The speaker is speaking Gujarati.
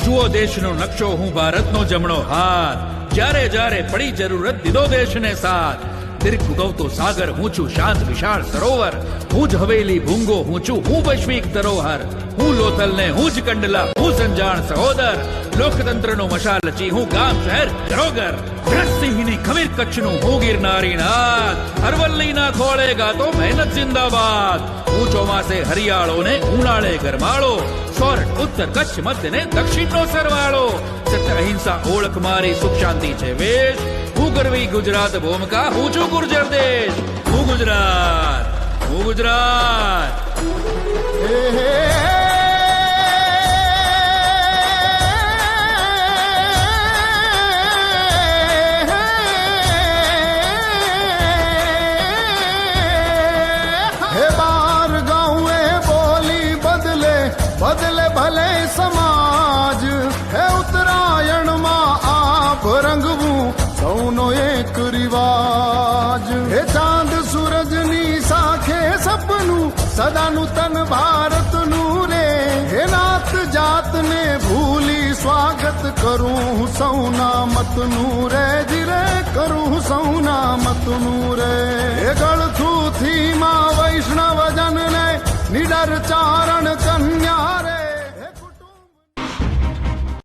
જુઓ દેશનો નકશો, હું ભારતનો જમણો હાથ. જ્યારે જ્યારે પડી જરૂરત દીધો દેશને સાથ. દીર્ઘ ઉગવતો સાગર, હું છું શાંત વિશાળ સરોવર. હું જ હવેલી ભૂંગો, હું છું હું વૈશ્વિક ધરોહર. હું લોથલ ને હું જ કંડલા, હું સંજાણ સહોદર. લોકતંત્રનો મશાલચી, હું ગામ શહેર ગરોગર. ભરતસિંહની ખમીર કચ્છનું, હું ગિરનારી નાથ. અરવલ્લીના ખોળે ગાતો મહેનત જિંદાબાદ. હું ચોમાસે હરિયાળો ને ઉનાળે ગરમાળો. સૌરાષ્ટ્ર ઉત્તર કચ્છ મધ્ય ને દક્ષિણનો સરવાળો. સત્ય અહિંસા ઓળખ મારી, સુખ શાંતિ છે વેશ. હું ગરવી ગુજરાત ભૂમિકા, હું છું ગુર્જર દેશ. હું ગુજરાત, હું ગુજરાત. બદલે ભલે સમાજ હે ઉત્તરાયણ માં આપ રંગવું સૌનો એક રિવાજ. હે ચાંદ સૂરજની સાખે સપનું સદાનું તન ભારતનું રે. હે નાત જાતને ભૂલી સ્વાગત કરું સૌના મતનું રે. જીરે કરું સૌના મતનું રે. હે ગળથુથી માં વૈષ્ણવ જનને નિડર ચારણ